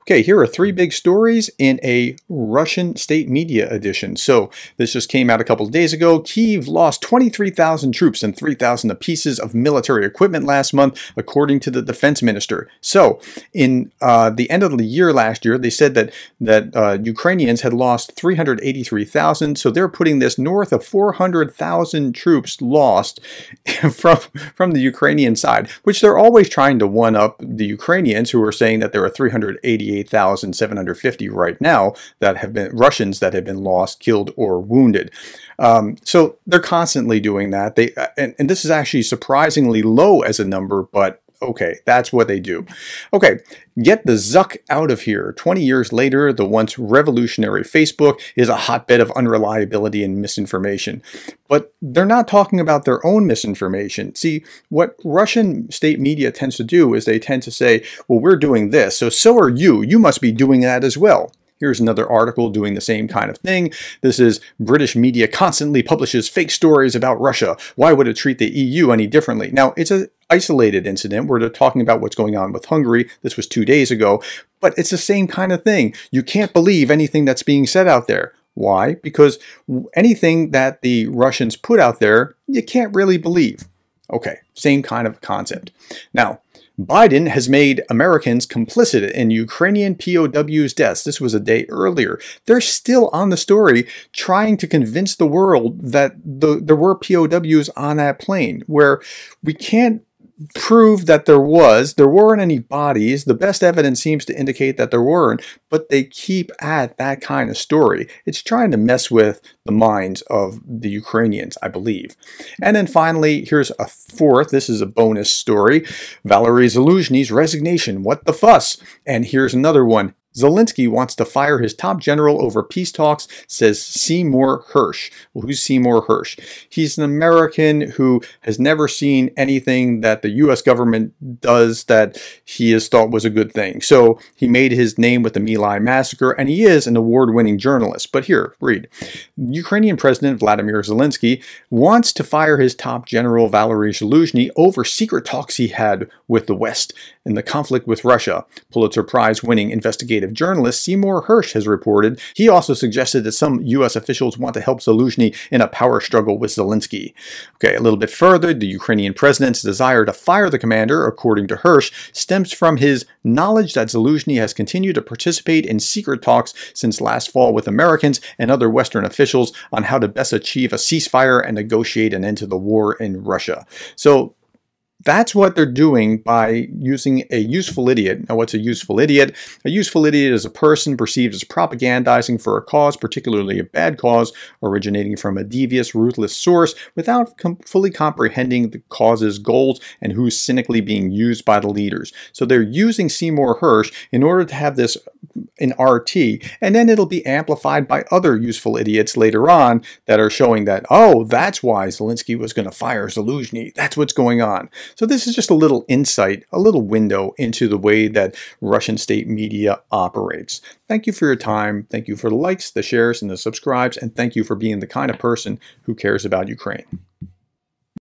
Okay, here are three big stories in a Russian state media edition. So this just came out a couple of days ago. Kyiv lost 23,000 troops and 3,000 pieces of military equipment last month, according to the defense minister. So in the end of the year last year, they said that Ukrainians had lost 383,000. So they're putting this north of 400,000 troops lost from the Ukrainian side, which they're always trying to one up the Ukrainians, who are saying that there are 388,750 right now that have been Russians that have been lost, killed, or wounded. So they're constantly doing that. And this is actually surprisingly low as a number, but okay, that's what they do. Okay, get the Zuck out of here. 20 years later, the once revolutionary Facebook is a hotbed of unreliability and misinformation. But they're not talking about their own misinformation. See, what Russian state media tends to do is they tend to say, well, we're doing this, so are you. You must be doing that as well. Here's another article doing the same kind of thing. This is British media constantly publishes fake stories about Russia. Why would it treat the EU any differently? Now, it's an isolated incident where they're talking about what's going on with Hungary. This was 2 days ago, but it's the same kind of thing. You can't believe anything that's being said out there. Why? Because anything that the Russians put out there, you can't really believe. Okay, same kind of concept. Now, Biden has made Americans complicit in Ukrainian POWs' deaths. This was a day earlier. They're still on the story trying to convince the world that there were POWs on that plane, where we can't prove that there weren't any bodies. The best evidence seems to indicate that there weren't, but they keep at that kind of story. It's trying to mess with the minds of the Ukrainians, I believe. And then finally, here's a fourth. This is a bonus story. Valery Zaluzhny's resignation. What the fuss? And here's another one. Zelensky wants to fire his top general over peace talks, says Seymour Hersh. Well, who's Seymour Hersh? He's an American who has never seen anything that the U.S. government does that he has thought was a good thing. So he made his name with the My Lai massacre, and he is an award-winning journalist. But here, read. Ukrainian President Vladimir Zelensky wants to fire his top general Valery Zaluzhny over secret talks he had with the West in the conflict with Russia. Pulitzer Prize-winning investigative journalist Seymour Hersh has reported. He also suggested that some U.S. officials want to help Zaluzhny in a power struggle with Zelensky. Okay, a little bit further, the Ukrainian president's desire to fire the commander, according to Hersh, stems from his knowledge that Zaluzhny has continued to participate in secret talks since last fall with Americans and other Western officials on how to best achieve a ceasefire and negotiate an end to the war in Russia. So that's what they're doing by using a useful idiot. Now, what's a useful idiot? A useful idiot is a person perceived as propagandizing for a cause, particularly a bad cause, originating from a devious, ruthless source without fully comprehending the cause's goals and who's cynically being used by the leaders. So they're using Seymour Hersh in order to have this in RT, and then it'll be amplified by other useful idiots later on that are showing that, oh, that's why Zelensky was going to fire Zaluzhny. That's what's going on. So this is just a little insight, a little window into the way that Russian state media operates. Thank you for your time. Thank you for the likes, the shares, and the subscribes, and thank you for being the kind of person who cares about Ukraine.